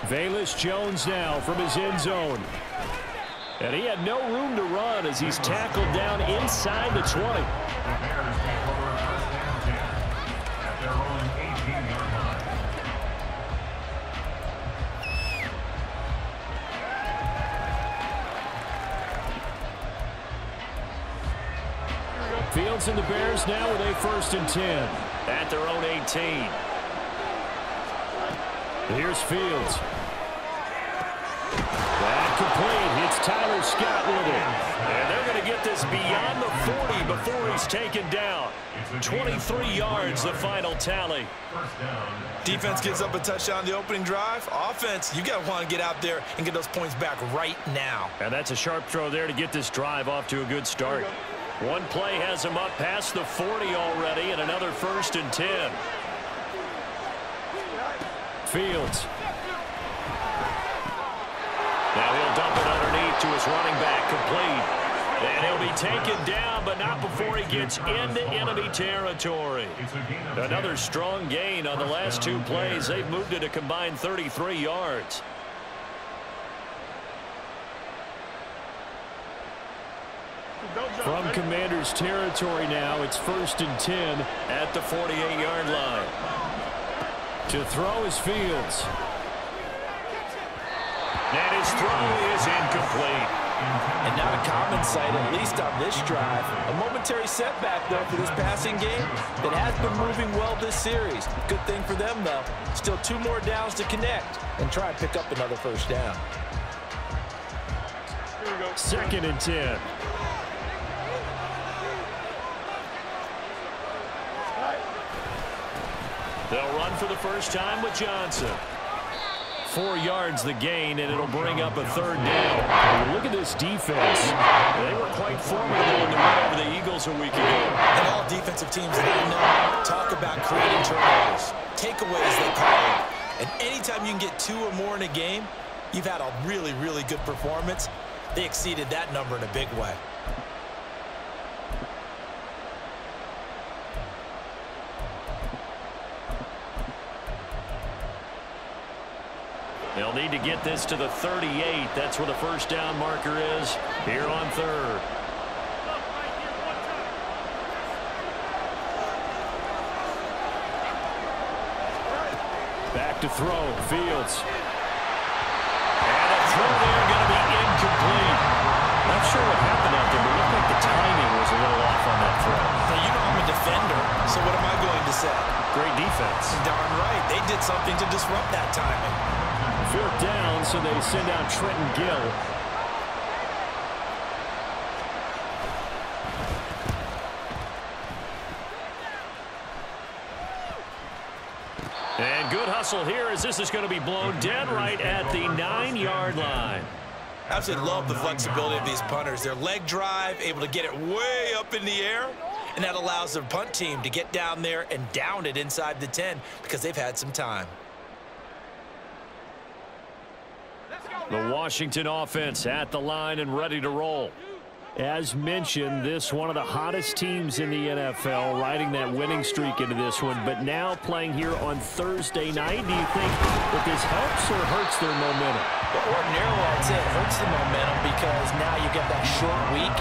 Velus Jones now from his end zone. And he had no room to run as he's tackled down inside the 20. Fields and the Bears now with a 1st and 10 at their own 18. Here's Fields. That complete. It's Tyler Scott with it. And they're going to get this beyond the 40 before he's taken down. 23 yards, the final tally. Defense gives up a touchdown the opening drive. Offense, you got to want to get out there and get those points back right now. And that's a sharp throw there to get this drive off to a good start. One play has him up past the 40 already, and another 1st and 10. Fields. Now he'll dump it underneath to his running back, complete. And he'll be taken down, but not before he gets into enemy territory. Another strong gain on the last 2 plays. They've moved it a combined 33 yards. From Commanders territory now, it's 1st and 10 at the 48-yard line. To throw is Fields. And his throw is incomplete. And not a common sight, at least on this drive. A momentary setback, though, for this passing game that has been moving well this series. Good thing for them, though. Still 2 more downs to connect and try and pick up another 1st down. 2nd and 10. They'll run for the first time with Johnson. 4 yards the gain, and it'll bring up a 3rd down. Look at this defense. They were quite formidable in the win over the Eagles a week ago. And all defensive teams that I know talk about creating turnovers. Takeaways, they call it. And anytime you can get 2 or more in a game, you've had a really, really good performance. They exceeded that number in a big way. They'll need to get this to the 38. That's where the 1st down marker is here on 3rd. Back to throw. Fields. And a throw there going to be incomplete. Not sure what happened out there, but it looked like the timing was a little off on that throw. Now, you know I'm a defender, so what am I going to say? Great defense. Darn right. They did something to disrupt that timing. 4th down, so they send out Trenton Gill. And good hustle here as this is going to be blown dead right at the 9-yard line. Absolutely love the flexibility of these punters. Their leg drive, able to get it way up in the air, and that allows their punt team to get down there and down it inside the 10 because they've had some time. The Washington offense at the line and ready to roll. As mentioned, this one of the hottest teams in the NFL, riding that winning streak into this one, but now playing here on Thursday night. Do you think that this helps or hurts their momentum? Well, ordinarily, I'd say it hurts the momentum because now you get that short week.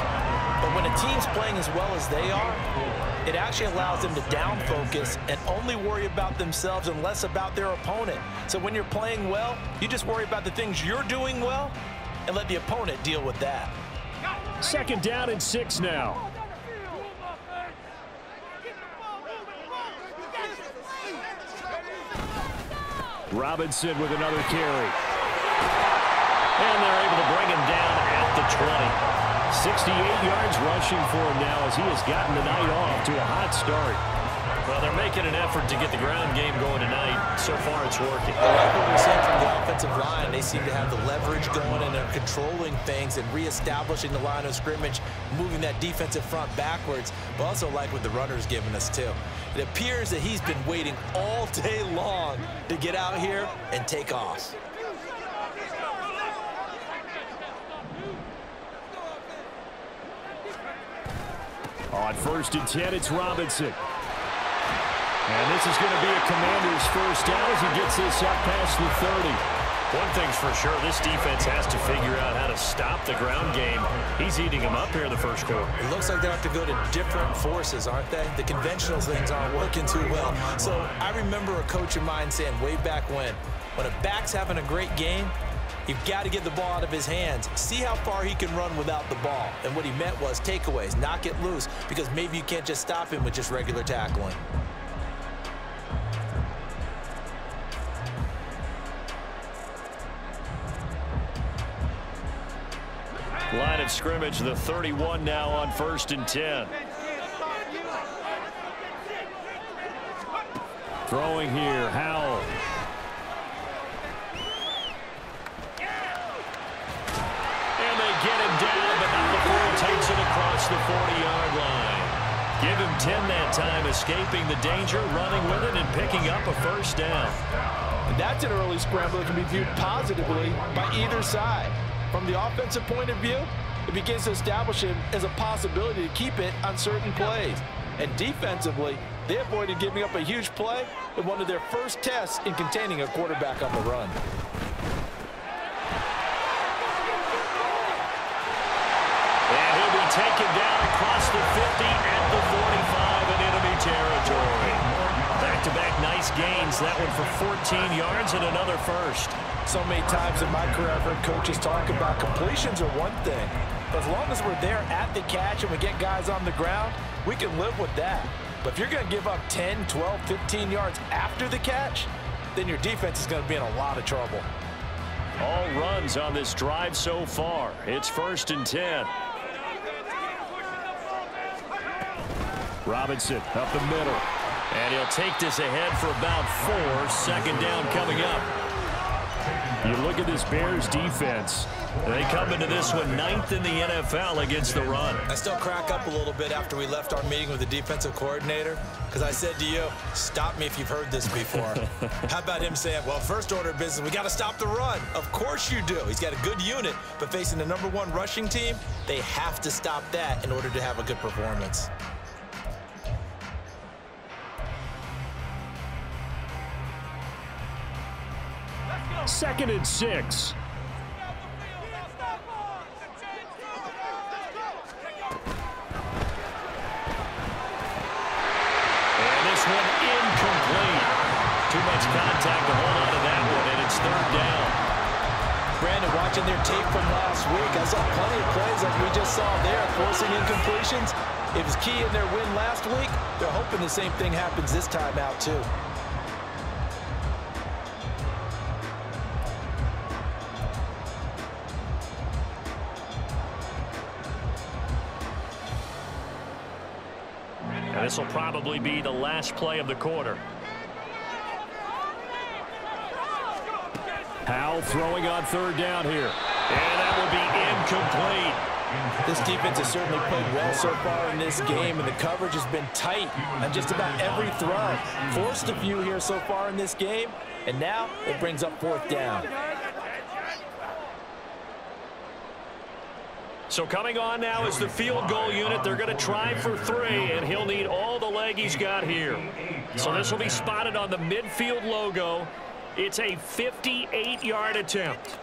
But when a team's playing as well as they are, it actually allows them to down focus and only worry about themselves and less about their opponent. So when you're playing well, you just worry about the things you're doing well and let the opponent deal with that. 2nd down and 6 now. Robinson with another carry. And they're able to bring him down at the 20. 68 yards rushing for him now as he has gotten the night off to a hot start. Well, they're making an effort to get the ground game going tonight. So far, it's working. I like what we're seeing from the offensive line. They seem to have the leverage going, and they're controlling things and reestablishing the line of scrimmage, moving that defensive front backwards, but also like what the runner's giving us, too. It appears that he's been waiting all day long to get out here and take off. On 1st and 10, it's Robinson. And this is going to be a Commander's 1st down as he gets this up past the 30. One thing's for sure, this defense has to figure out how to stop the ground game. He's eating them up here in the first quarter. It looks like they have to go to different forces, aren't they? The conventional things aren't working too well. So I remember a coach of mine saying way back when a back's having a great game, you've got to get the ball out of his hands. See how far he can run without the ball. And what he meant was takeaways, knock it loose, because maybe you can't just stop him with just regular tackling. Line of scrimmage, the 31 now on 1st and 10. Throwing here, Howell. And they get him down, but not before he takes it across the 40-yard line. Give him 10 that time, escaping the danger, running with it, and picking up a first down. And that's an early scramble that can be viewed positively by either side. From the offensive point of view, it begins to establish him as a possibility to keep it on certain plays. And defensively, they avoided giving up a huge play in one of their first tests in containing a quarterback on the run. And he'll be taken down across the 50 at the 45 in enemy territory. Back-to-back nice gains. That one for 14 yards and another first. So many times in my career, I've heard coaches talk about completions are one thing. But as long as we're there at the catch and we get guys on the ground, we can live with that. But if you're going to give up 10, 12, 15 yards after the catch, then your defense is going to be in a lot of trouble. All runs on this drive so far. It's 1st and 10. Robinson up the middle. And he'll take this ahead for about 4. Second down coming up. You look at this Bears defense. They come into this one 9th in the NFL against the run. I still crack up a little bit after we left our meeting with the defensive coordinator, because I said to you, stop me if you've heard this before. How about him saying, well, first order of business, we got to stop the run. Of course you do. He's got a good unit, but facing the #1 rushing team, they have to stop that in order to have a good performance. Second and 6. One incomplete. Too much contact to hold on to that one, and it's 3rd down. Brandon, watching their tape from last week, I saw plenty of plays like we just saw there, forcing incompletions. It was key in their win last week. They're hoping the same thing happens this time out, too. This will probably be the last play of the quarter. Howell throwing on 3rd down here. And that will be incomplete. This defense has certainly played well so far in this game, and the coverage has been tight on just about every throw. Forced a few here so far in this game, and now it brings up 4th down. So coming on now is the field goal unit. They're going to try for 3, and he'll need all the leg he's got here. So this will be spotted on the midfield logo. It's a 58-yard attempt.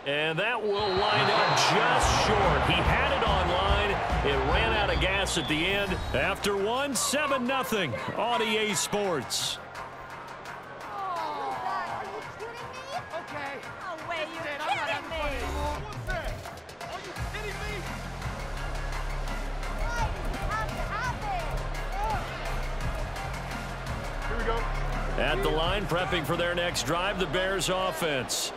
And that will line up just short. He had it on line. It ran out of gas at the end. After 1, 7-0 on EA Sports. At the line, prepping for their next drive, the Bears offense.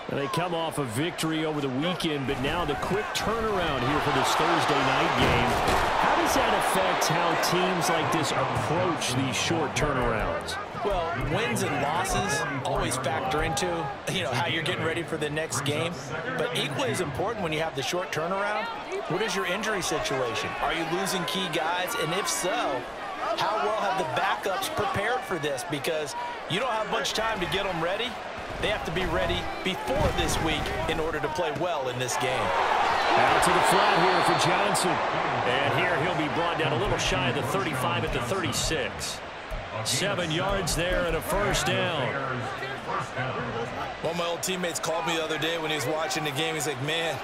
And they come off a victory over the weekend, but now the quick turnaround here for this Thursday night game. How does that affect how teams like this approach these short turnarounds? Well, wins and losses always factor into, how you're getting ready for the next game. But equally as important when you have the short turnaround, what is your injury situation? Are you losing key guys? And if so, how well have the backups prepared for this? Because you don't have much time to get them ready. They have to be ready before this week in order to play well in this game. Out to the flat here for Johnson. And here he'll be brought down a little shy of the 35 at the 36. 7 yards there and a first down. One of my old teammates called me the other day when he was watching the game. He's like, man,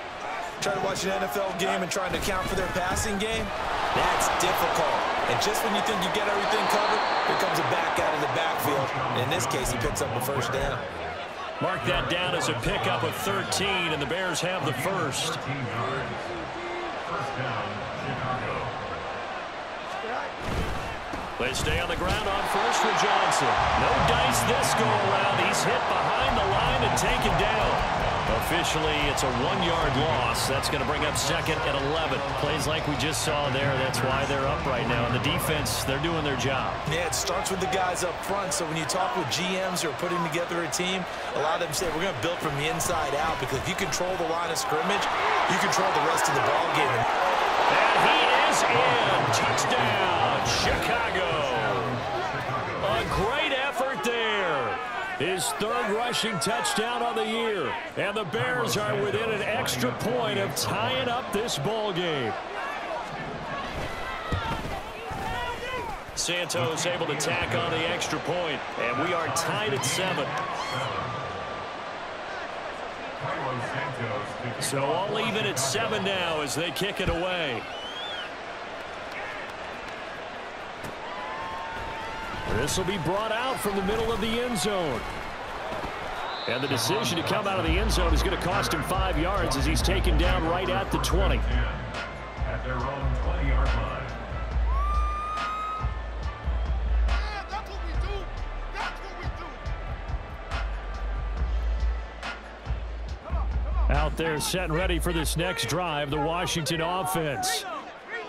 trying to watch an NFL game and trying to account for their passing game, that's difficult. And just when you think you get everything covered, here comes a back out of the backfield. And in this case, he picks up a first down. Mark that down as a pickup of 13, and the Bears have the first. They stay on the ground on first for Johnson. No dice this go around. He's hit behind the line and taken down. Officially, it's a 1-yard loss. That's going to bring up second and 11. Plays like we just saw there. That's why they're up right now. And the defense, they're doing their job. Yeah, it starts with the guys up front. So when you talk with GMs who are putting together a team, a lot of them say, we're going to build from the inside out, because if you control the line of scrimmage, you control the rest of the ball game. And he is in. Touchdown, Chicago. A great effort there. His third rushing touchdown of the year. And the Bears are within an extra point of tying up this ball game. Santos able to tack on the extra point, and we are tied at 7. So all even at 7 now as they kick it away. This will be brought out from the middle of the end zone. And the decision to come out of the end zone is going to cost him 5 yards as he's taken down right at the 20. At their own 20-yard line. That's what we do. That's what we do. Out there set and ready for this next drive, the Washington offense.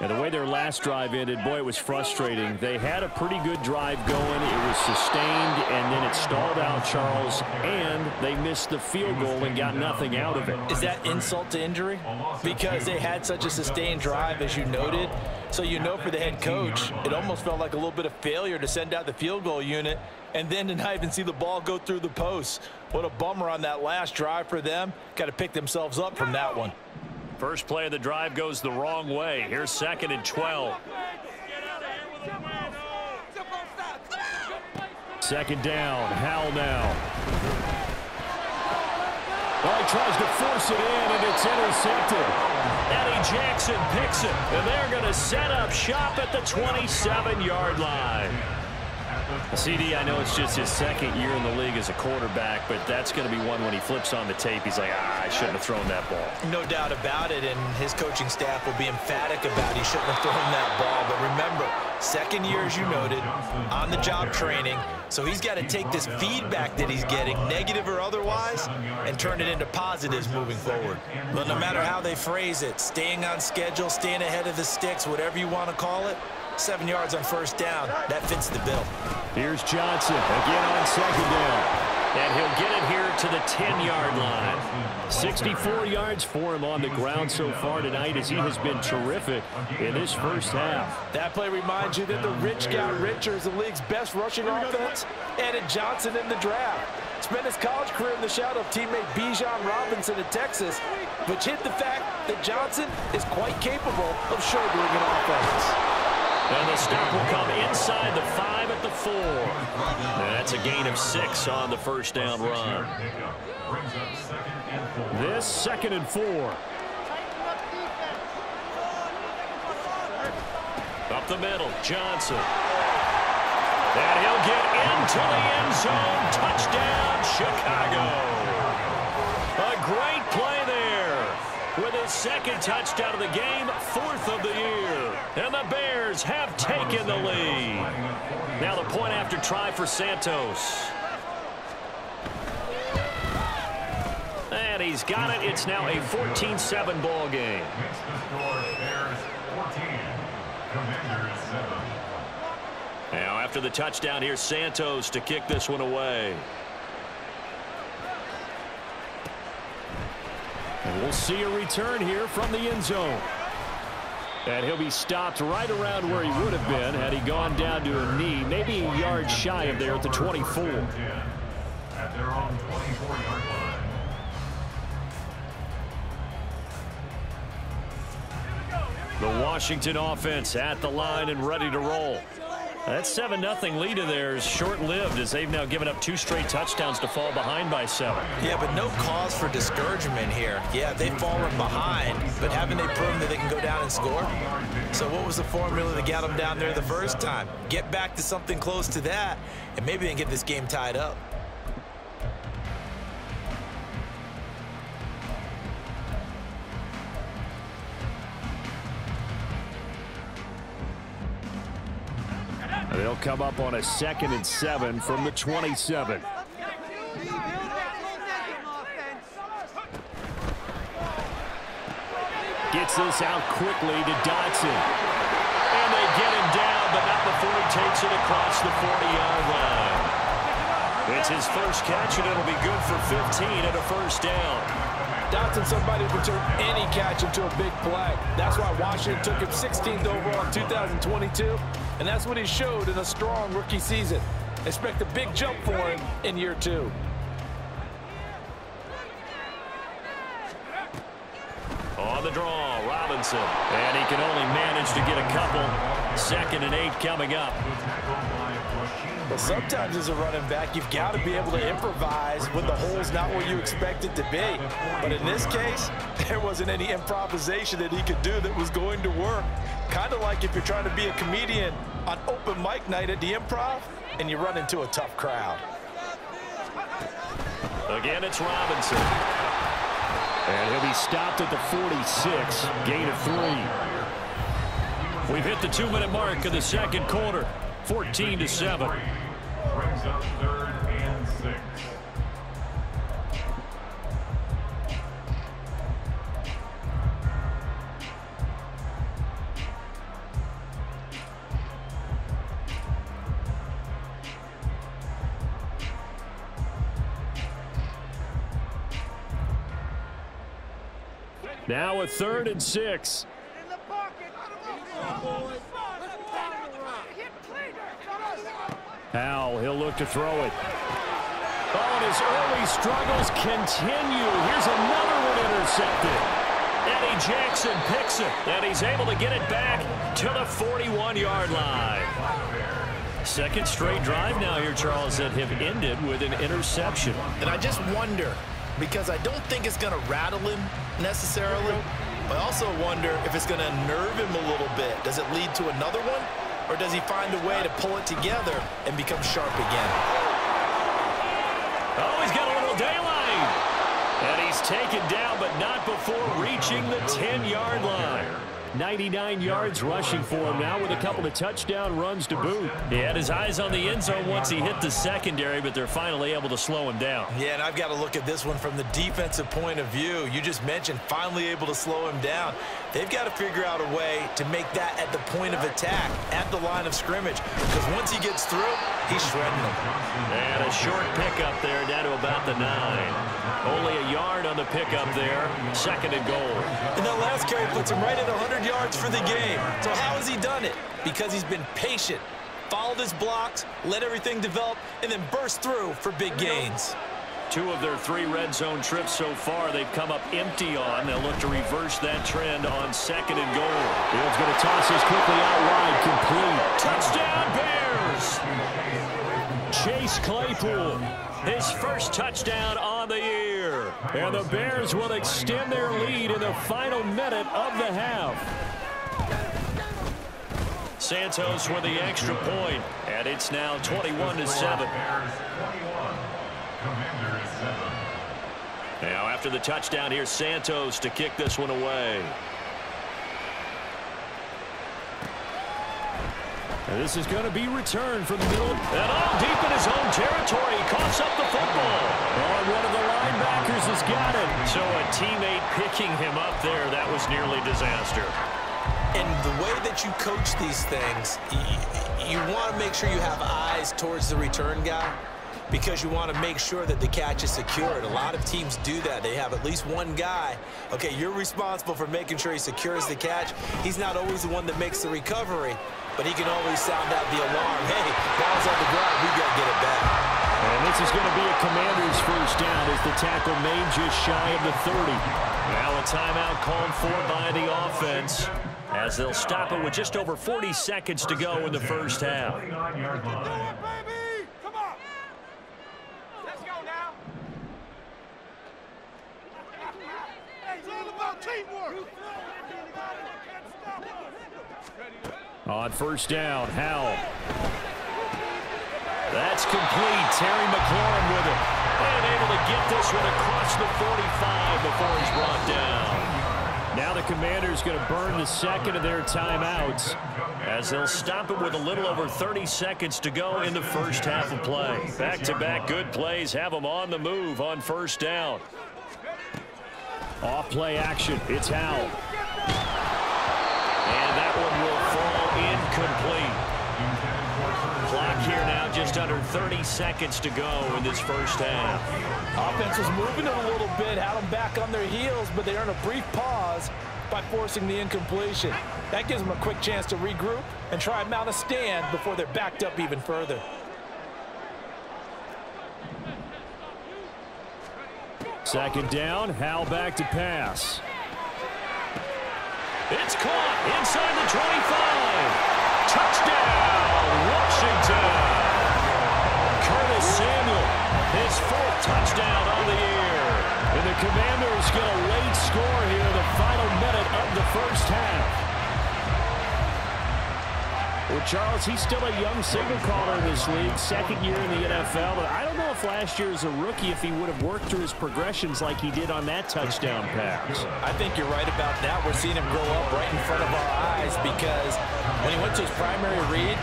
And the way their last drive ended, boy, it was frustrating. They had a pretty good drive going. It was sustained, and then it stalled out, Charles, and they missed the field goal and got nothing out of it. Is that insult to injury? Because they had such a sustained drive, as you noted. So you know for the head coach, it almost felt like a little bit of failure to send out the field goal unit and then to not even see the ball go through the posts. What a bummer on that last drive for them. Got to pick themselves up from that one. First play of the drive goes the wrong way. Here's 2nd and 12. 2nd down. Howell now. Well, he tries to force it in, and it's intercepted. Eddie Jackson picks it, and they're going to set up shop at the 27-yard line. CD, I know it's just his 2nd year in the league as a quarterback, but that's going to be one when he flips on the tape. He's like, I shouldn't have thrown that ball. No doubt about it, and his coaching staff will be emphatic about he shouldn't have thrown that ball. But remember, 2nd year, as you noted, on-the-job training. So he's got to take this feedback that he's getting, negative or otherwise, and turn it into positives moving forward. But no matter how they phrase it, staying on schedule, staying ahead of the sticks, whatever you want to call it, 7 yards on first down, that fits the bill. Here's Johnson again on 2nd down. And he'll get it here to the 10-yard line. 64 yards for him on the ground so far tonight as he has been terrific in this first half. That play reminds you that the rich got richer as the league's best rushing offense. Added Johnson in the draft. Spent his college career in the shadow of teammate Bijan Robinson at Texas, which hid the fact that Johnson is quite capable of shouldering an offense. And the stop will come inside the 5 at the 4. And that's a gain of 6 on the first down run. This 2nd and 4. Up the middle, Johnson. And he'll get into the end zone. Touchdown, Chicago. A great play there. With his 2nd touchdown of the game, 4th of the year. And the Bears have taken the lead. Now the point after try for Santos. And he's got it. It's now a 14-7 ball game. Now after the touchdown, here's Santos to kick this one away. And we'll see a return here from the end zone. And he'll be stopped right around where he would have been had he gone down to a knee, maybe a yard shy of there at the 24. At their own 24-yard line. The Washington offense at the line and ready to roll. That 7-0 lead of theirs short-lived as they've now given up 2 straight touchdowns to fall behind by 7. Yeah, but no cause for discouragement here. Yeah, they've fallen behind, but haven't they proven that they can go down and score? So what was the formula that got them down there the first time? Get back to something close to that, and maybe they can get this game tied up. They'll come up on a 2nd and 7 from the 27. Gets this out quickly to Dotson. And they get him down, but not before he takes it across the 40-yard line. It's his first catch, and it'll be good for 15 and a first down. Dotson's somebody who can turn any catch into a big play. That's why Washington took him 16th overall in 2022, and that's what he showed in a strong rookie season. Expect a big jump for him in year 2. On the draw, Robinson. And he can only manage to get a couple. 2nd and 8 coming up. Well, sometimes as a running back, you've got to be able to improvise when the hole's not where you expect it to be. But in this case, there wasn't any improvisation that he could do that was going to work. Kind of like if you're trying to be a comedian on open mic night at the Improv and you run into a tough crowd. Again, it's Robinson. And he'll be stopped at the 46, gain of 3. We've hit the 2-minute mark of the second quarter, 14-7. Brings up 3rd and 6. Now a 3rd and 6. Powell, he'll look to throw it. Oh, and his early struggles continue. Here's another one intercepted. Eddie Jackson picks it, and he's able to get it back to the 41-yard line. 2nd straight drive now here, Charles, that have ended with an interception. And I just wonder, because I don't think it's going to rattle him necessarily, but I also wonder if it's going to unnerve him a little bit. Does it lead to another one? Or does he find a way to pull it together and become sharp again? Oh, he's got a little daylight. And he's taken down, but not before reaching the 10-yard line. 99 yards rushing for him now with a couple of touchdown runs to boot. He had his eyes on the end zone once he hit the secondary, but they're finally able to slow him down. Yeah, and I've got to look at this one from the defensive point of view. You just mentioned finally able to slow him down. They've got to figure out a way to make that at the point of attack, at the line of scrimmage, because once he gets through, he's shredding them. And a short pickup there down to about the 9. Only a yard on the pickup there. 2nd and goal. And that last carry puts him right at 100 yards for the game. So how has he done it? Because he's been patient, followed his blocks, let everything develop, and then burst through for big gains. 2 of their 3 red zone trips so far they've come up empty on. They'll look to reverse that trend on 2nd and goal. Fields going to toss this quickly out wide, complete. Touchdown Bears! Chase Claypool, his first touchdown on the year. And the Bears will extend their lead in the final minute of the half. Santos with the extra point, and it's now 21-7. Now after the touchdown, here's Santos to kick this one away. And this is going to be returned from the middle. And all deep in his own territory. He coughs up the football. Oh, one of the linebackers has got it. So a teammate picking him up there. That was nearly disaster. And the way that you coach these things, you want to make sure you have eyes towards the return guy, because you want to make sure that the catch is secured. A lot of teams do that. They have at least one guy. Okay, you're responsible for making sure he secures the catch. He's not always the one that makes the recovery, but he can always sound out the alarm. Hey, ball's on the ground. We've got to get it back. And this is going to be a Commander's first down as the tackle made just shy of the 30. Now a timeout called for by the offense as they'll stop it with just over 40 seconds to go in the first half. 29-yard line. On first down, Howell. That's complete. Terry McLaurin with it. And able to get this one across the 45 before he's brought down. Now the Commanders going to burn the second of their timeouts as they'll stop it with a little over 30 seconds to go in the first half of play. Back-to-back good plays have them on the move on first down. Off play action. It's Howell. And that one will fall incomplete. Clock here now, just under 30 seconds to go in this first half. Offense was moving it a little bit, had them back on their heels, but they earned a brief pause by forcing the incompletion. That gives them a quick chance to regroup and try and mount a stand before they're backed up even further. Second down, Howell back to pass. It's caught inside the 25. Touchdown, Washington. Curtis Samuel, his fourth touchdown on the year. And the Commanders get a late score here in the final minute of the first half. Well, Charles, he's still a young signal caller in this league, second year in the NFL, but I don't know if last year as a rookie if he would have worked through his progressions like he did on that touchdown pass. I think you're right about that. We're seeing him grow up right in front of our eyes because when he went to his primary read,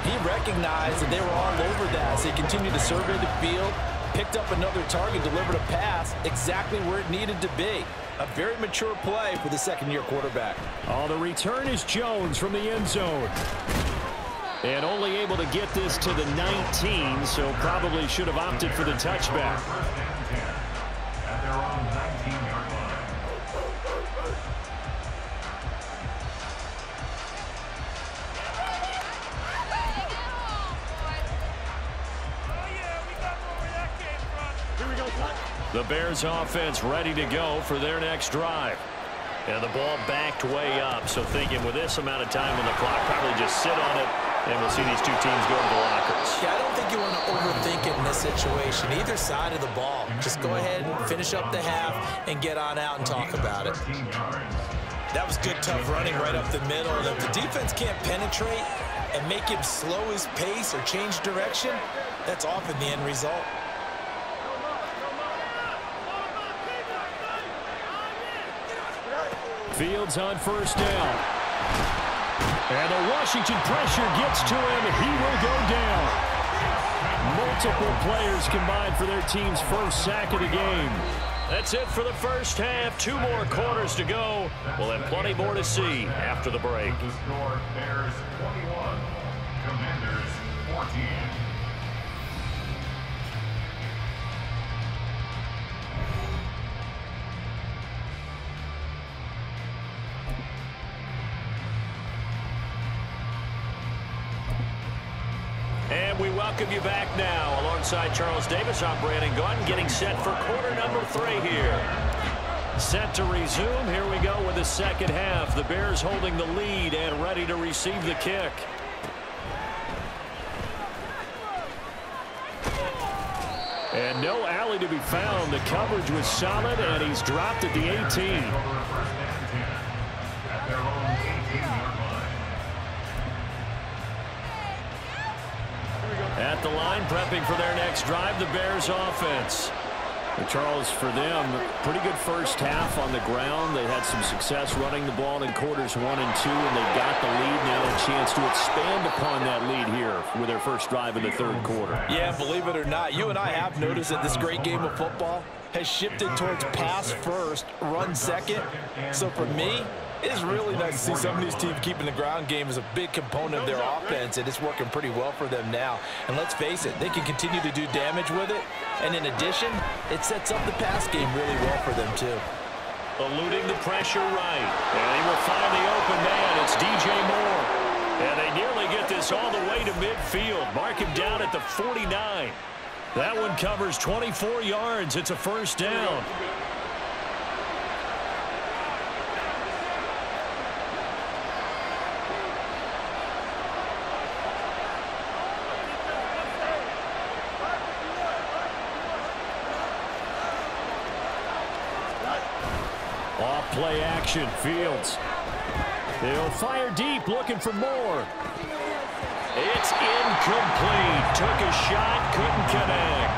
he recognized that they were all over that. So he continued to survey the field, picked up another target, delivered a pass exactly where it needed to be. A very mature play for the second-year quarterback. Oh, the return is Jones from the end zone. And only able to get this to the 19, so probably should have opted for the touchback. At their own 19-yard line. The Bears offense ready to go for their next drive. And the ball backed way up, so thinking with this amount of time on the clock, probably just sit on it, and we'll see these two teams go to the lockers. Yeah, I don't think you want to overthink it in this situation. Either side of the ball. Just go ahead and finish up the half and get on out and talk about it. That was good, tough running right up the middle. And if the defense can't penetrate and make him slow his pace or change direction, that's often the end result. Fields on first down. And the Washington pressure gets to him. He will go down. Multiple players combined for their team's first sack of the game. That's it for the first half. 2 more quarters to go. We'll have plenty more to see after the break. The score, Bears 21, Commanders 14. And we welcome you back now. Alongside Charles Davis, I'm Brandon Gordon, getting set for quarter number 3 here. Set to resume. Here we go with the second half. The Bears holding the lead and ready to receive the kick. And no alley to be found. The coverage was solid, and he's dropped at the 18. At their own 18-yard line. At the line, prepping for their next drive, the Bears offense. And Charles, for them, pretty good first half on the ground. They had some success running the ball in quarters 1 and 2, and they've got the lead now, a chance to expand upon that lead here with their first drive in the third quarter. Yeah, believe it or not, you and I have noticed that this great game of football has shifted towards pass first, run second. So for me, it's really nice to see some of these teams keeping the ground game as a big component of their offense, and it's working pretty well for them now. And let's face it, they can continue to do damage with it. And in addition, it sets up the pass game really well for them, too. Eluding the pressure right. And he will find the open man. It's DJ Moore. And they nearly get this all the way to midfield. Mark him down at the 49. That one covers 24 yards. It's a first down. Off play action, Fields. He'll fire deep, looking for more. It's incomplete. Took a shot, couldn't connect.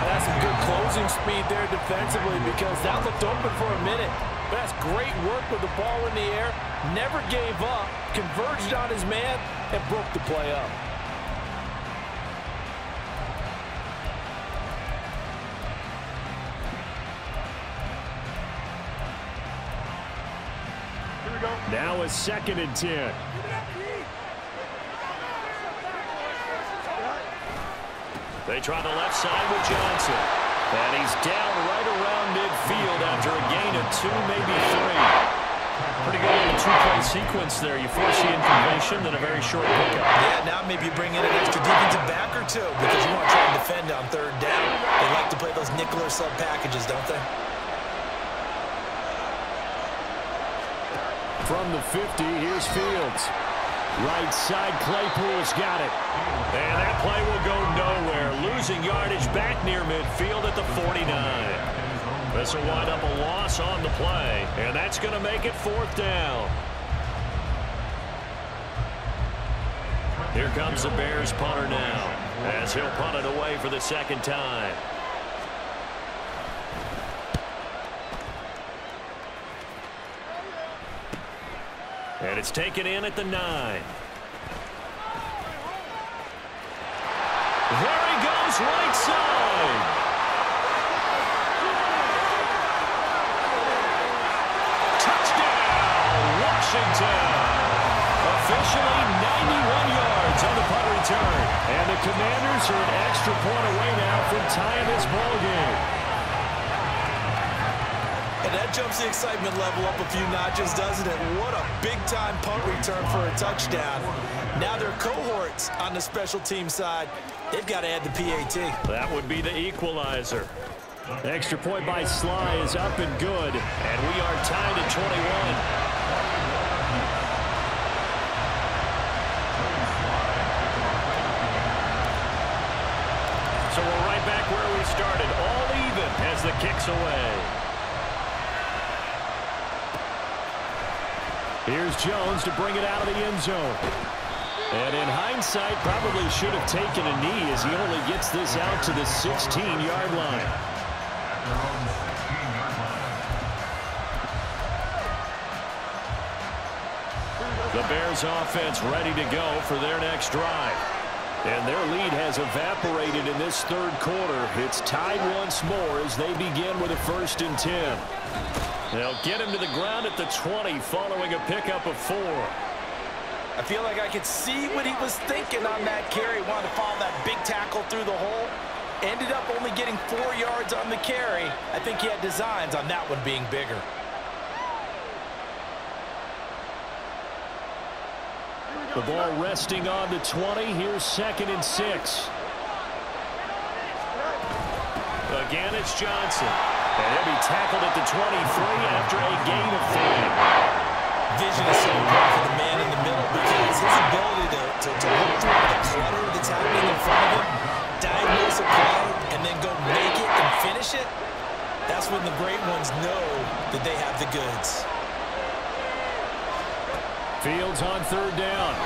That's some good closing speed there defensively because that looked open for a minute. But that's great work with the ball in the air. Never gave up, converged on his man, and broke the play up. Now a 2nd and 10. They try the left side with Johnson. And he's down right around midfield after a gain of 2, maybe 3. Pretty good little 2-play sequence there. You force the incompletion, then a very short pickup. Yeah, now maybe you bring in an extra defensive back or 2 because you want to try and defend on 3rd down. They like to play those nickel or sub packages, don't they? From the 50, here's Fields. Right side, Claypool's got it. And that play will go nowhere. Losing yardage back near midfield at the 49. This will wind up a loss on the play. And that's going to make it 4th down. Here comes the Bears punter now, as he'll punt it away for the 2nd time. And it's taken in at the 9. There he goes, right side. Touchdown, Washington. Officially 91 yards on the punt return. And the Commanders are an extra point away now from tying this ball game. And that jumps the excitement level up a few notches, doesn't it? What a big-time punt return for a touchdown. Now their cohorts on the special team side, they've got to add the PAT. That would be the equalizer. Extra point by Sly is up and good, and we are tied at 21. So we're right back where we started, all even as the kick's away. Here's Jones to bring it out of the end zone. And in hindsight, probably should have taken a knee as he only gets this out to the 16-yard line. The Bears offense ready to go for their next drive. And their lead has evaporated in this 3rd quarter. It's tied once more as they begin with a 1st and 10. They'll get him to the ground at the 20 following a pickup of 4. I feel like I could see what he was thinking on that carry. Wanted to follow that big tackle through the hole. Ended up only getting 4 yards on the carry. I think he had designs on that one being bigger. The ball resting on the 20. Here's 2nd and 6. Again, it's Johnson. And he'll be tackled at the 23 after a gain of 3. Vision is so important for the man in the middle because his ability to look through the clutter that's happening in front of him, diagnose a play, and then go make it and finish it, that's when the great ones know that they have the goods. Fields on 3rd down.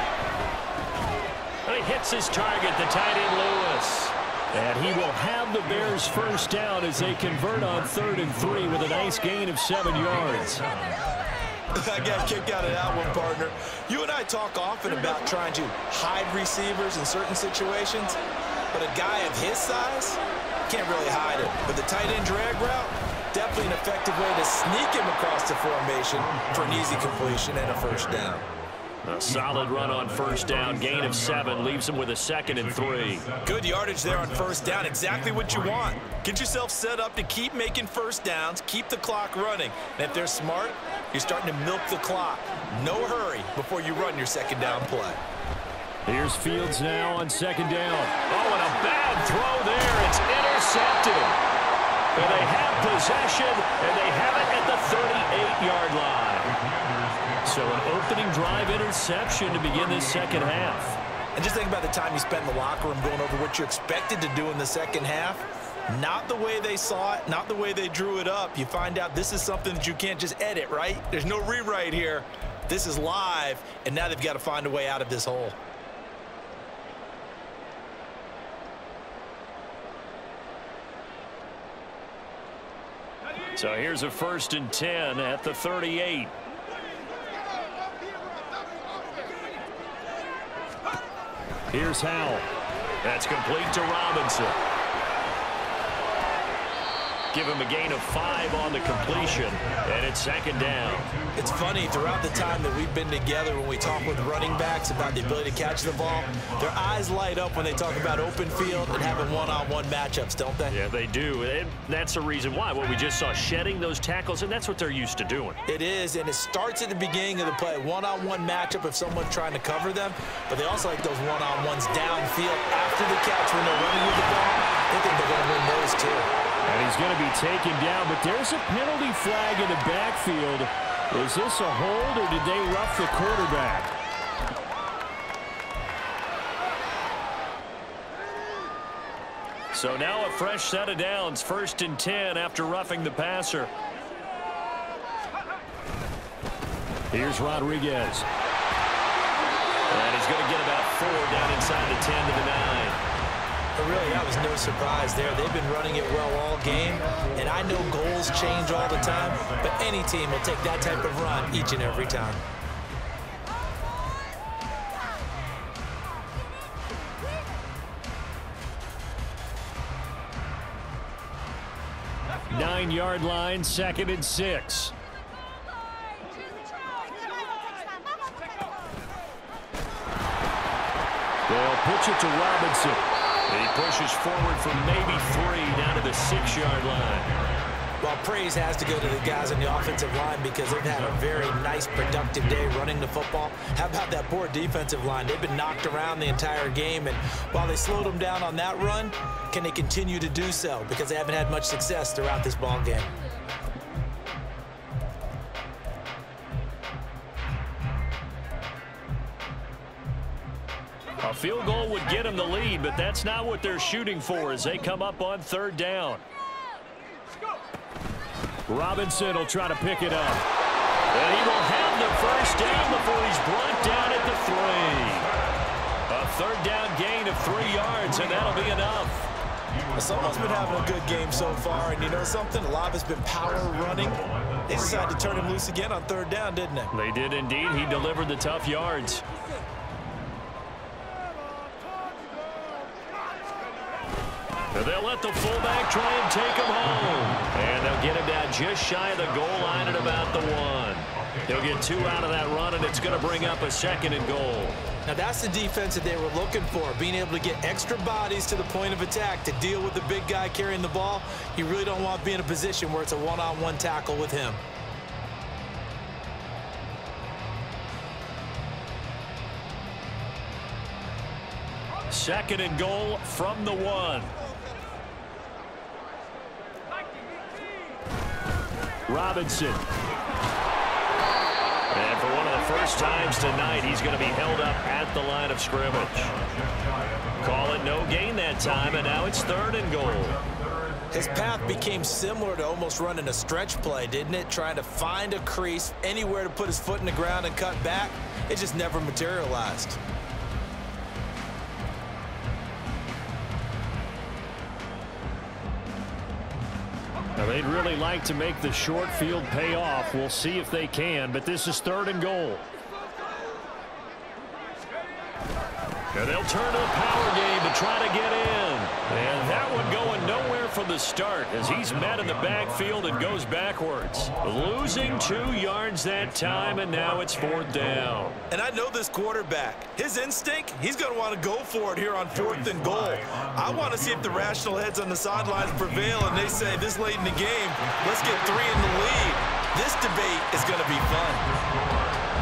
And he hits his target, the tight end Lewis. And he will have the Bears' 1st down as they convert on 3rd and 3 with a nice gain of 7 yards. I got a kick out of that one, partner. You and I talk often about trying to hide receivers in certain situations, but a guy of his size can't really hide it. But the tight end drag route, definitely an effective way to sneak him across the formation for an easy completion and a 1st down. A solid run on 1st down, gain of 7, leaves him with a 2nd and 3. Good yardage there on 1st down, exactly what you want. Get yourself set up to keep making 1st downs, keep the clock running. And if they're smart, you're starting to milk the clock. No hurry before you run your 2nd down play. Here's Fields now on 2nd down. Oh, and a bad throw there. It's intercepted. And they have possession, and they have it at the 38-yard line. So an opening drive interception to begin this 2nd half. And just think about the time you spent in the locker room going over what you expected to do in the 2nd half. Not the way they saw it, not the way they drew it up. You find out this is something that you can't just edit, right? There's no rewrite here. This is live, and now they've got to find a way out of this hole. So here's a 1st and 10 at the 38. Here's Howell. That's complete to Robinson. Give him a gain of 5 on the completion, and it's 2nd down. It's funny, throughout the time that we've been together, when we talk with running backs about the ability to catch the ball, their eyes light up when they talk about open field and having one-on-one matchups, don't they? Yeah, they do. And that's the reason why. What we just saw, shedding those tackles, and that's what they're used to doing. It is, and it starts at the beginning of the play. One-on-one matchup if someone's trying to cover them, but they also like those one-on-ones downfield after the catch when they're running with the ball. They think they're going to win those too. And he's going to be taken down, but there's a penalty flag in the backfield. Is this a hold, or did they rough the quarterback? So now a fresh set of downs, 1st and 10 after roughing the passer. Here's Rodriguez. And he's going to get about 4 down inside the 10 to the 9. But really, that was no surprise there. They've been running it well all game, and I know goals change all the time, but any team will take that type of run each and every time. Nine-yard line, 2nd and 6. They'll pitch it to Robinson. He pushes forward for maybe 3 down to the 6-yard line. Well, praise has to go to the guys on the offensive line because they've had a very nice, productive day running the football. How about that poor defensive line? They've been knocked around the entire game, and while they slowed them down on that run, can they continue to do so? Because they haven't had much success throughout this ball game. A field goal would get them the lead, but that's not what they're shooting for as they come up on 3rd down. Robinson will try to pick it up. And he will have the 1st down before he's brought down at the 3. A 3rd down gain of 3 yards, and that'll be enough. Someone's been having a good game so far, and you know something? A lot has been power running. They decided to turn him loose again on 3rd down, didn't they? They did indeed. He delivered the tough yards. They'll let the fullback try and take him home. And they'll get him down just shy of the goal line at about the 1. He'll get 2 out of that run, and it's going to bring up a 2nd and goal. Now, that's the defense that they were looking for, being able to get extra bodies to the point of attack to deal with the big guy carrying the ball. You really don't want to be in a position where it's a one-on-one tackle with him. Second and goal from the 1. Robinson. And for one of the first times tonight, he's going to be held up at the line of scrimmage. Call it no gain that time, and now it's 3rd and goal. His path became similar to almost running a stretch play, didn't it? Trying to find a crease, anywhere to put his foot in the ground and cut back. It just never materialized. Now, they'd really like to make the short field pay off. We'll see if they can, but this is 3rd and goal. And they'll turn to the power game to try to get in. And that one going nowhere from the start as he's met in the backfield and goes backwards. Losing 2 yards that time, and now it's 4th down. And I know this quarterback. His instinct, he's going to want to go for it here on 4th and goal. I want to see if the rational heads on the sidelines prevail and they say this late in the game, let's get 3 in the lead. This debate is going to be fun.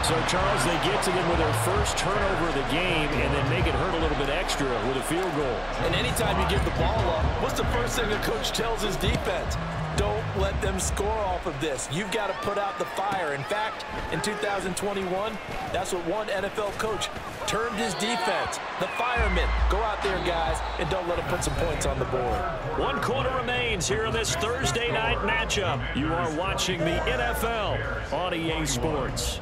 So, Charles, they get to them with their first turnover of the game and then make it hurt a little bit extra with a field goal. And anytime you give the ball up, what's the first thing a coach tells his defense? Don't let them score off of this. You've got to put out the fire. In fact, in 2021, that's what one NFL coach termed his defense. The firemen. Go out there, guys, and don't let them put some points on the board. 1 quarter remains here in this Thursday night matchup. You are watching the NFL on EA Sports.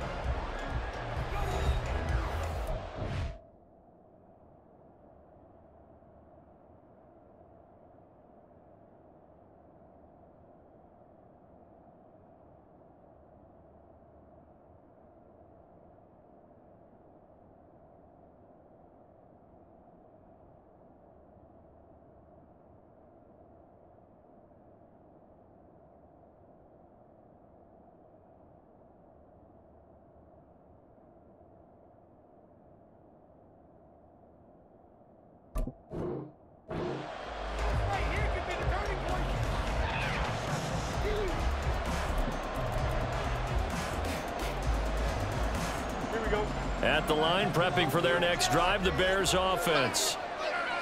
At the line, prepping for their next drive, the Bears offense.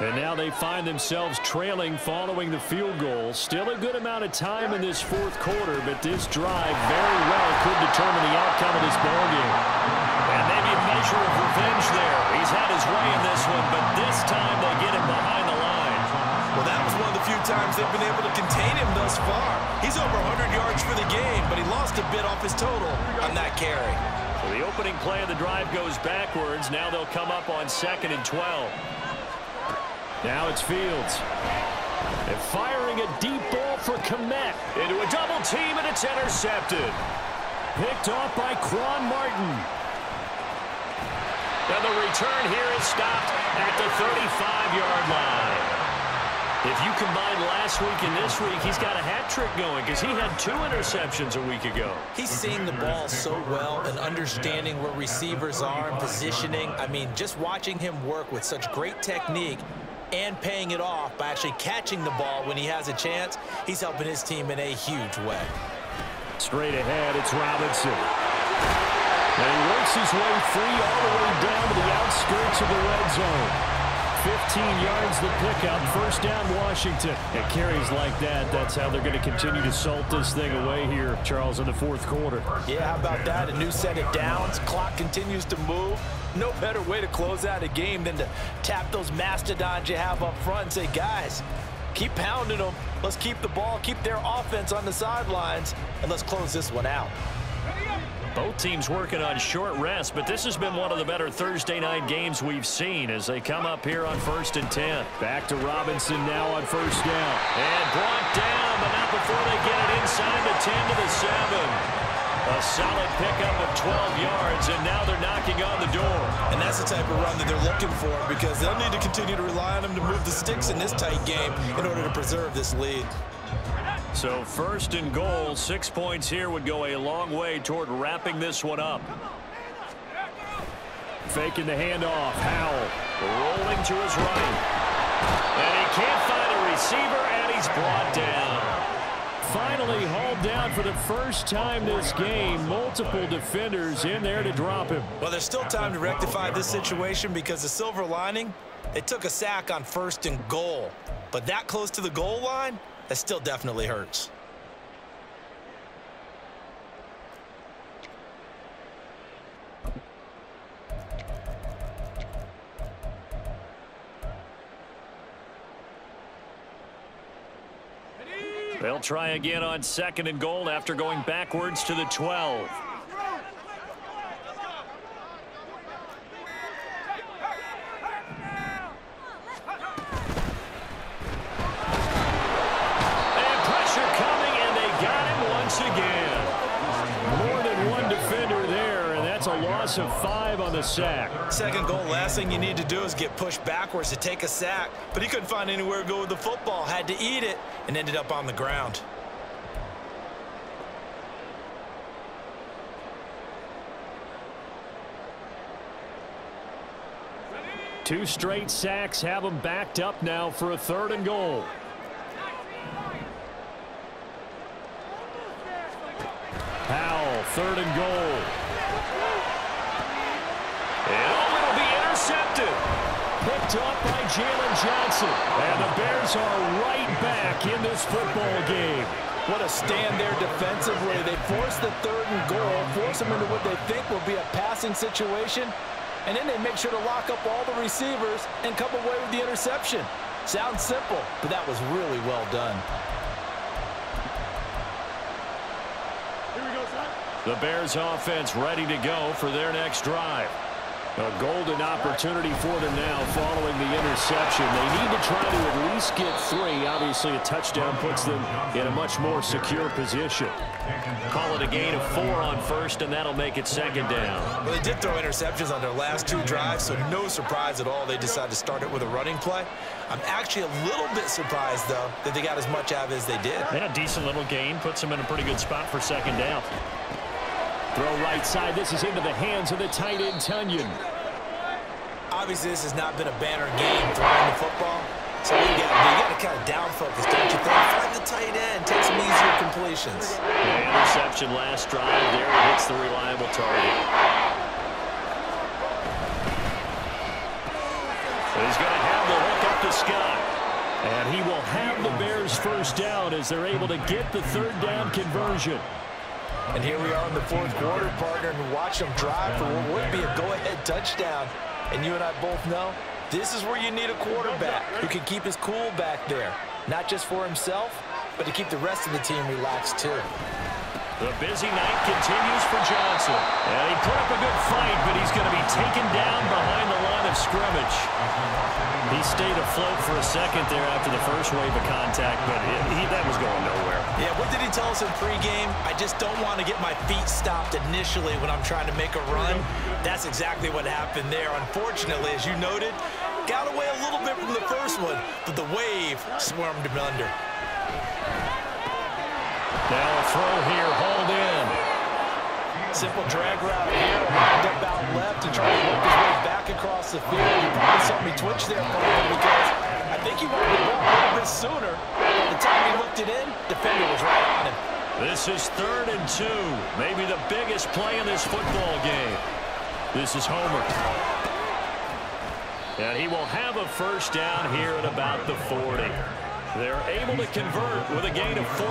And now they find themselves trailing following the field goal. Still a good amount of time in this fourth quarter, but this drive very well could determine the outcome of this ballgame. And maybe a measure of revenge there. He's had his way in this one, but this time they get him behind the line. Well, that was one of the few times they've been able to contain him thus far. He's over 100 yards for the game, but he lost a bit off his total on that carry. So the opening play of the drive goes backwards. Now they'll come up on 2nd and 12. Now it's Fields. And firing a deep ball for Kmet. Into a double team, and it's intercepted. Picked off by Quan Martin. And the return here is stopped at the 35-yard line. If you combine last week and this week, he's got a hat trick going because he had 2 interceptions a week ago. He's seeing the ball so well and understanding where receivers are and positioning. I mean, just watching him work with such great technique and paying it off by actually catching the ball when he has a chance, he's helping his team in a huge way. Straight ahead, it's Robinson. And he works his way free all the way down to the outskirts of the red zone. 15 yards the pickup, first down Washington. And carries like that, that's how they're going to continue to salt this thing away here, Charles, in the fourth quarter. Yeah, how about that? A new set of downs. Clock continues to move. No better way to close out a game than to tap those mastodons you have up front and say, guys, keep pounding them. Let's keep the ball, keep their offense on the sidelines, and let's close this one out. Both teams working on short rest, but this has been one of the better Thursday night games we've seen as they come up here on 1st and 10. Back to Robinson now on 1st down. And brought down, but not before they get it inside the 10 to the 7. A solid pickup of 12 yards, and now they're knocking on the door. And that's the type of run that they're looking for because they'll need to continue to rely on him to move the sticks in this tight game in order to preserve this lead. So 1st and goal, 6 points here would go a long way toward wrapping this one up. Faking the handoff, Howell rolling to his right. And he can't find a receiver, and he's brought down. Finally hauled down for the first time this game. Multiple defenders in there to drop him. Well, there's still time to rectify this situation because the silver lining, they took a sack on 1st and goal. But that close to the goal line, that still definitely hurts. They'll try again on 2nd and goal after going backwards to the 12. Of 5 on the sack. 2nd goal, last thing you need to do is get pushed backwards to take a sack. But he couldn't find anywhere to go with the football, had to eat it, and ended up on the ground. Two straight sacks have them backed up now for a 3rd and goal. Powell, 3rd and goal. And it'll be intercepted. picked up by Jalen Johnson. And the Bears are right back in this football game. What a stand there defensively. They force the 3rd and goal, force them into what they think will be a passing situation, and then they make sure to lock up all the receivers and come away with the interception. Sounds simple, but that was really well done. The Bears offense ready to go for their next drive. A golden opportunity for them now following the interception. They need to try to at least get 3. Obviously, a touchdown puts them in a much more secure position. Call it a gain of 4 on 1st, and that'll make it 2nd down. Well, they did throw interceptions on their last 2 drives, so no surprise at all they decided to start it with a running play. I'm actually a little bit surprised, though, that they got as much out of it as they did. And a decent little gain puts them in a pretty good spot for 2nd down. Throw right side. This is into the hands of the tight end, Tunyon. Obviously, this has not been a banner game throwing the football. So you got to kind of down focus, don't you think? Find the tight end, take some easier completions. The interception last drive there. He hits the reliable target. He's going to have the hook up to Scott. And he will have the Bears 1st down as they're able to get the 3rd down conversion. And here we are in the 4th quarter, partner, and watch them drive for what would be a go-ahead touchdown. And you and I both know this is where you need a quarterback who can keep his cool back there, not just for himself, but to keep the rest of the team relaxed too. The busy night continues for Johnson. And he put up a good fight, but he's going to be taken down behind the line of scrimmage. He stayed afloat for a second there after the first wave of contact, but that was going nowhere. Yeah, what did he tell us in pregame? I just don't want to get my feet stopped initially when I'm trying to make a run. That's exactly what happened there. Unfortunately, as you noted, got away a little bit from the first one, but the wave swarmed him under. Now a throw here, hauled in. Simple drag route here, lined up out left and trying to work his way back across the field. You probably saw me twitch there, because I think he wanted the ball a little bit sooner. By the time he looked it in, defender was right on him. This is 3rd and 2, maybe the biggest play in this football game. This is Homer. And he will have a 1st down here at about the 40. They're able to convert with a gain of 4.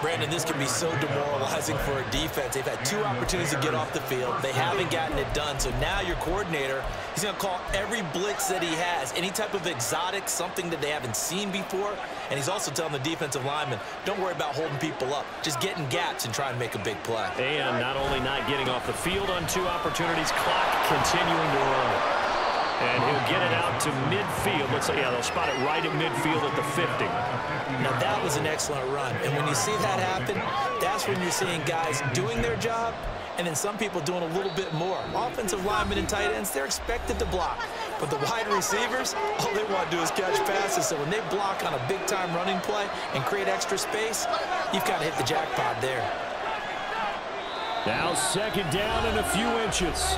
Brandon, this can be so demoralizing for a defense. They've had 2 opportunities to get off the field. They haven't gotten it done. So now your coordinator, he's going to call every blitz that he has, any type of exotic, something that they haven't seen before. And he's also telling the defensive lineman, don't worry about holding people up. Just get in gaps and try and make a big play. And not only not getting off the field on 2 opportunities, clock continuing to run. And he'll get it out to midfield. Looks like, yeah, they'll spot it right at midfield at the 50. Now, that was an excellent run. And when you see that happen, that's when you're seeing guys doing their job and then some people doing a little bit more. Offensive linemen and tight ends, they're expected to block. But the wide receivers, all they want to do is catch passes. So when they block on a big-time running play and create extra space, you've got to hit the jackpot there. Now 2nd down and a few inches.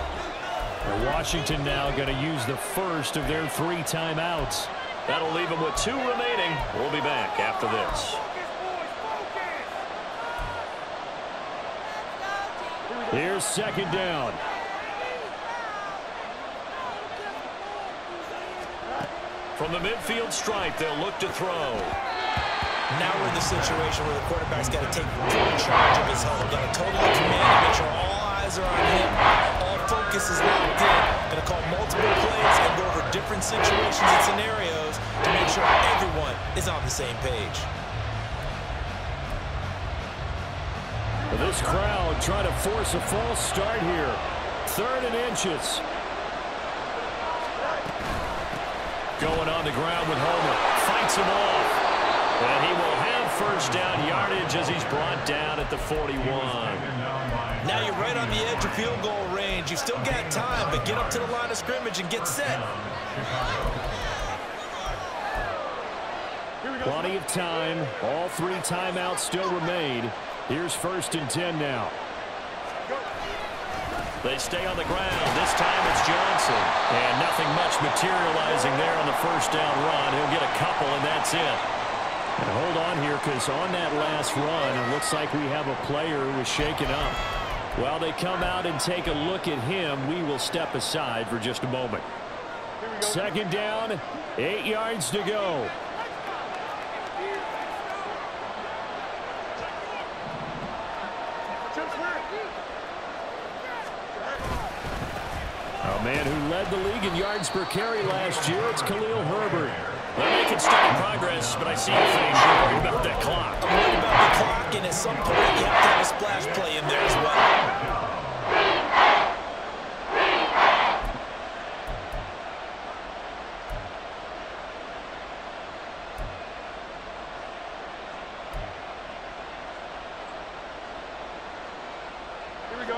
Washington now going to use the first of their 3 timeouts. That'll leave them with 2 remaining. We'll be back after this. Here's 2nd down. From the midfield stripe, they'll look to throw. Now we're in the situation where the quarterback's got to take full charge of his home. Got to totally command and make sure all eyes are on him. All focus is locked in. Going to call multiple plays and go over different situations and scenarios to make sure everyone is on the same page. This crowd trying to force a false start here. 3rd and inches. Going on the ground with Homer. Fights him off. And he will have 1st down yardage as he's brought down at the 41. Now you're right on the edge of field goal range. You've still got time, but get up to the line of scrimmage and get set. Plenty of time. All 3 timeouts still remain. Here's 1st and 10 now. They stay on the ground. This time it's Johnson. And nothing much materializing there on the 1st down run. He'll get a couple, and that's it. And hold on here, because on that last run, it looks like we have a player who was shaken up. While they come out and take a look at him, we will step aside for just a moment. Second down, 8 yards to go. A man who led the league in yards per carry last year, it's Khalil Herbert. They're making steady progress, but I see your face. You're worried about that clock. I'm worried about the clock, and at some point, you have to have a splash play in there as well.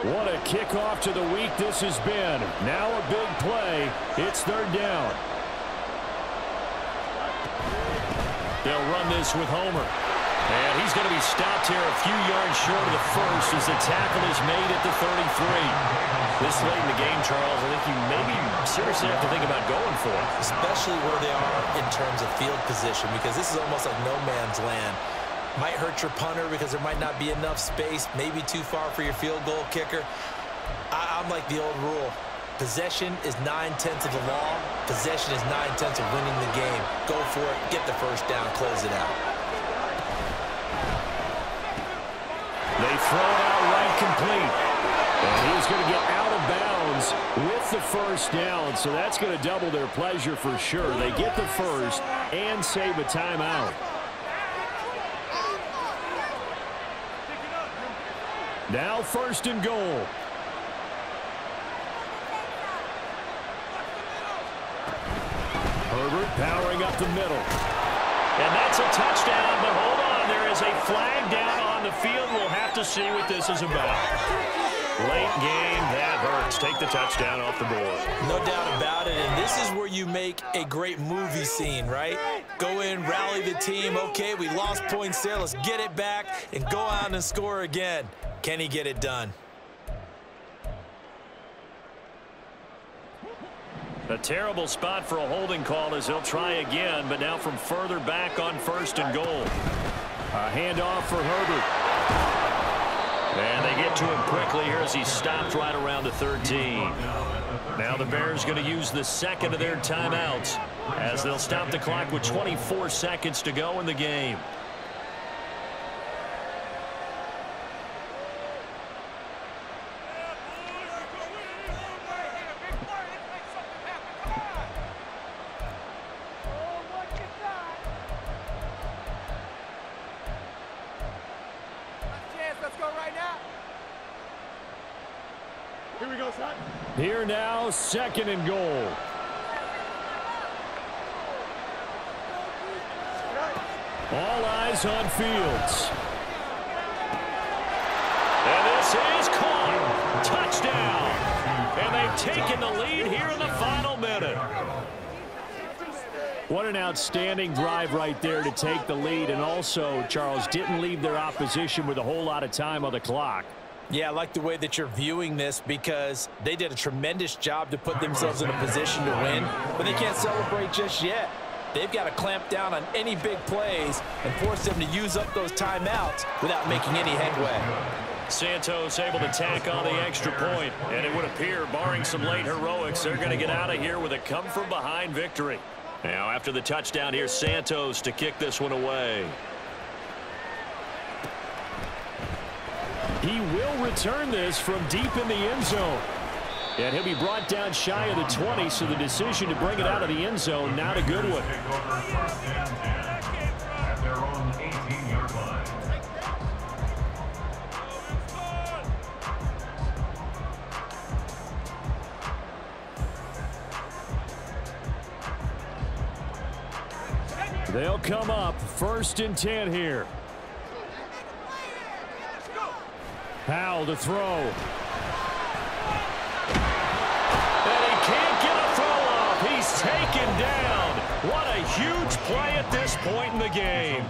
What a kickoff to the week this has been. Now a big play. It's third down. They'll run this with Homer. And he's going to be stopped here a few yards short of the first as the tackle is made at the 33. This late in the game, Charles, I think you maybe seriously have to think about going for it. Especially where they are in terms of field position, because this is almost like no man's land. Might hurt your punter because there might not be enough space, maybe too far for your field goal kicker. I'm like the old rule. Possession is 9/10 of the law. Possession is 9/10 of winning the game. Go for it, get the first down, close it out. They throw it out right complete. And he's going to get out of bounds with the first down, so that's going to double their pleasure for sure. They get the first and save a timeout. Now first and goal. Herbert powering up the middle. And that's a touchdown, but hold on. There is a flag down on the field. We'll have to see what this is about. Late game, that hurts. Take the touchdown off the board. No doubt about it, and this is where you make a great movie scene, right? Go in, rally the team. Okay, we lost points there. Let's get it back and go out and score again. Can he get it done? A terrible spot for a holding call as they'll try again, but now from further back on first and goal. A handoff for Herbert. And they get to him quickly here as he stopped right around the 13. Now the Bears going to use the second of their timeouts as they'll stop the clock with 24 seconds to go in the game. Here now, second and goal. All eyes on Fields. And this is caught. Touchdown. And they've taken the lead here in the final minute. What an outstanding drive right there to take the lead. And also, Charles, didn't leave their opposition with a whole lot of time on the clock. Yeah, I like the way that you're viewing this because they did a tremendous job to put themselves in a position to win, but they can't celebrate just yet. They've got to clamp down on any big plays and force them to use up those timeouts without making any headway. Santos able to tack on the extra point, and it would appear, barring some late heroics, they're going to get out of here with a come-from-behind victory. Now, after the touchdown, here's Santos to kick this one away. He will return this from deep in the end zone. And he'll be brought down shy of the 20, so the decision to bring it out of the end zone, not a good one. At their own 18-yard line. They'll come up first and 10 here. Powell to throw. And he can't get a throw off. He's taken down. What a huge play at this point in the game.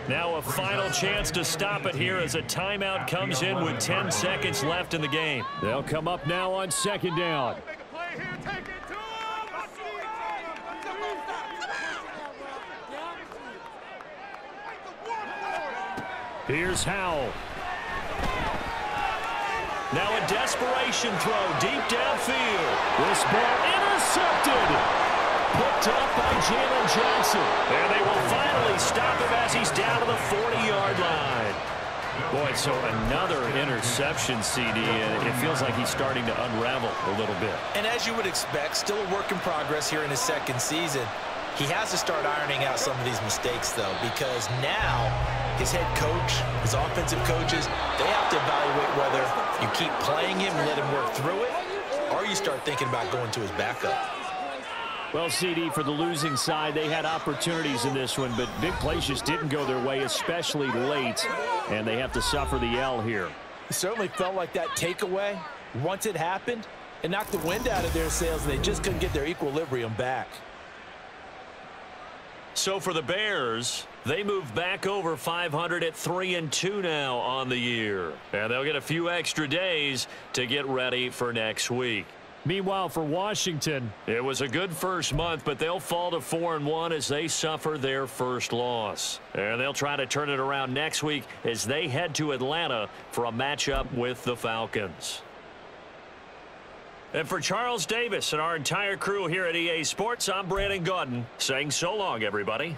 Now a final chance to stop it here as a timeout comes in with 10 seconds left in the game. They'll come up now on second down. Here's Howell. Now a desperation throw deep downfield. This ball intercepted. picked up by Jalen Johnson. And they will finally stop him as he's down to the 40-yard line. Boy, so another interception, CD, and it feels like he's starting to unravel a little bit. And as you would expect, still a work in progress here in his second season. He has to start ironing out some of these mistakes, though, because now his head coach, his offensive coaches, they have to evaluate whether you keep playing him and let him work through it, or you start thinking about going to his backup. Well, CD, for the losing side, they had opportunities in this one, but big plays just didn't go their way, especially late, and they have to suffer the L here. It certainly felt like that takeaway, once it happened, it knocked the wind out of their sails, and they just couldn't get their equilibrium back. So for the Bears, they move back over 500 at 3-2 now on the year. And they'll get a few extra days to get ready for next week. Meanwhile, for Washington, it was a good first month, but they'll fall to 4-1 as they suffer their first loss. And they'll try to turn it around next week as they head to Atlanta for a matchup with the Falcons. And for Charles Davis and our entire crew here at EA Sports, I'm Brandon Gaudin saying so long, everybody.